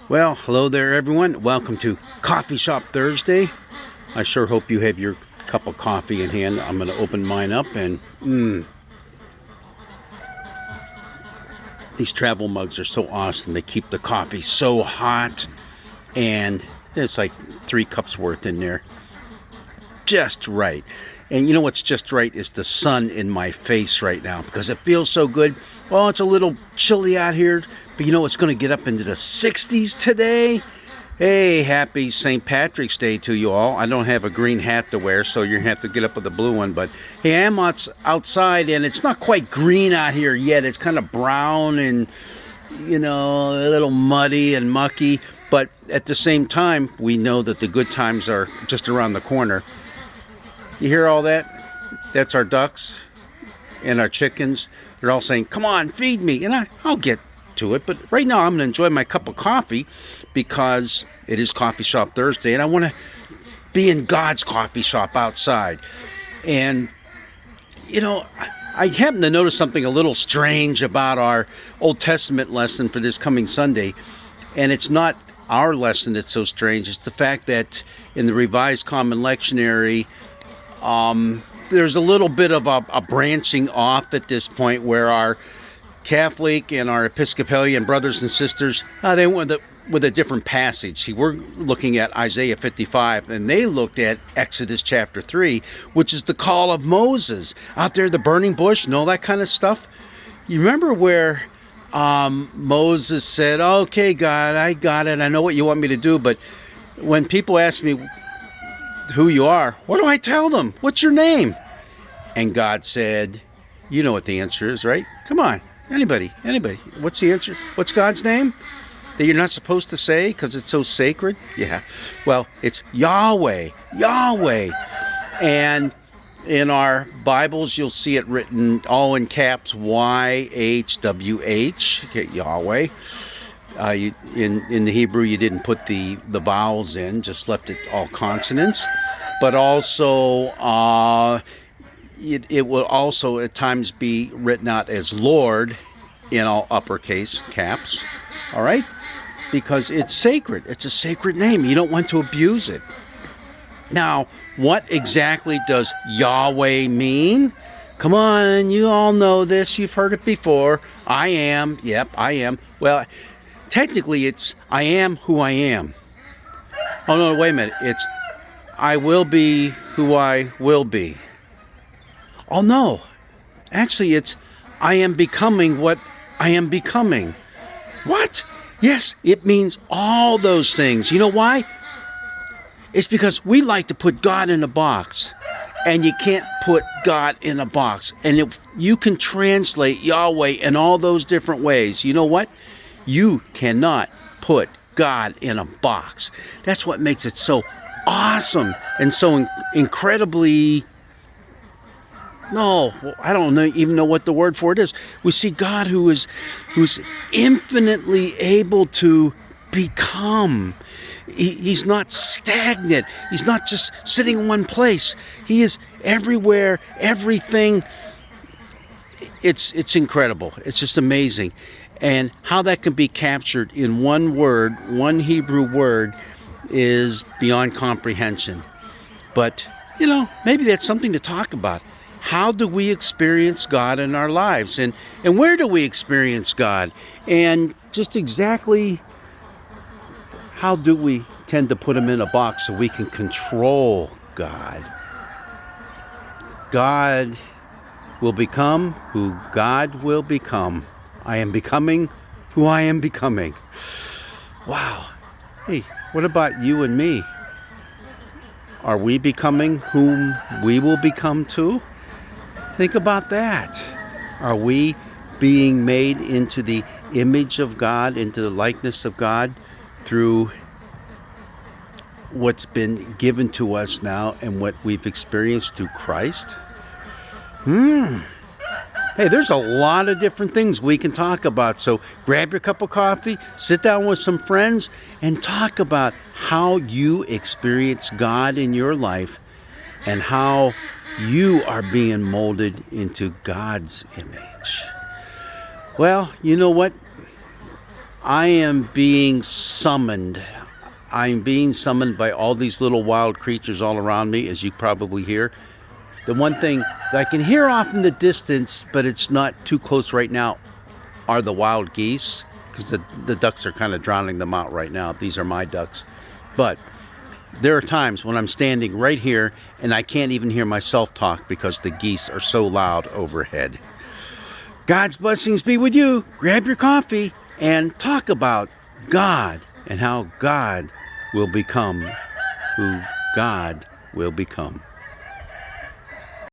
Well, hello there, everyone. Welcome to Coffee Shop Thursday. I sure hope you have your cup of coffee in hand. I'm going to open mine up and these travel mugs are so awesome. They keep the coffee so hot, and there's like 3 cups worth in there. Just right. And you know what's just right is the sun in my face right now because it feels so good. Well, it's a little chilly out here, but you know it's going to get up into the 60s today. Hey, happy St. Patrick's Day to you all. I don't have a green hat to wear, so you're going to have to get up with a blue one. But hey, I am outside, and it's not quite green out here yet. It's kind of brown and, you know, a little muddy and mucky. But at the same time, we know that the good times are just around the corner. You hear all that? That's our ducks and our chickens. They're all saying, come on, feed me. And I'll get to it. But right now I'm going to enjoy my cup of coffee because it is Coffee Shop Thursday. And I want to be in God's coffee shop outside. And, you know, I happen to notice something a little strange about our Old Testament lesson for this coming Sunday. And it's not our lesson that's so strange. It's the fact that in the Revised Common Lectionary, there's a little bit of a branching off at this point where our Catholic and our Episcopalian brothers and sisters, they went with a different passage. See, we're looking at Isaiah 55, and they looked at Exodus chapter 3, which is the call of Moses out there, the burning bush and all that kind of stuff. You remember where Moses said, okay, God, I got it. I know what you want me to do. But when people ask me who you are, what do I tell them? What's your name? And God said, you know what the answer is, right? Come on, anybody. What's the answer? What's God's name that you're not supposed to say because it's so sacred? Yeah, well, it's Yahweh. And in our Bibles, you'll see it written all in caps, YHWH, okay, Yahweh. In the Hebrew, you didn't put the vowels in, just left it all consonants. But also, it will also at times be written out as Lord in all uppercase caps. All right? Because it's sacred. It's a sacred name. You don't want to abuse it. Now, what exactly does Yahweh mean? Come on, you all know this. You've heard it before. I am. Yep, I am. Well, technically, it's I am who I am. Oh, no, wait a minute. It's I will be who I will be. Oh, no. Actually, it's I am becoming what I am becoming. What? Yes, it means all those things. You know why? It's because we like to put God in a box. And you can't put God in a box. And if you can translate Yahweh in all those different ways, you know what? You cannot put God in a box. That's what makes it so awesome and so incredibly, no, I don't even know what the word for it is. We see God who's infinitely able to become. He's not stagnant. He's not just sitting in one place. He is everywhere, everything. It's incredible. It's just amazing. And how that can be captured in one word, one Hebrew word, is beyond comprehension. But, you know, maybe that's something to talk about. How do we experience God in our lives? And where do we experience God? And just exactly how do we tend to put him in a box so we can control God? God will become who God will become. I am becoming who I am becoming. Wow. Hey, what about you and me? Are we becoming whom we will become too? Think about that. Are we being made into the image of God, into the likeness of God through what's been given to us now and what we've experienced through Christ? Hey, there's a lot of different things we can talk about. So grab your cup of coffee, sit down with some friends, and talk about how you experience God in your life and how you are being molded into God's image. Well, you know what? I am being summoned. I'm being summoned by all these little wild creatures all around me, as you probably hear. The one thing that I can hear off in the distance, but it's not too close right now, are the wild geese, because the ducks are kind of drowning them out right now. These are my ducks. But there are times when I'm standing right here and I can't even hear myself talk because the geese are so loud overhead. God's blessings be with you. Grab your coffee and talk about God and how God will become who God will become.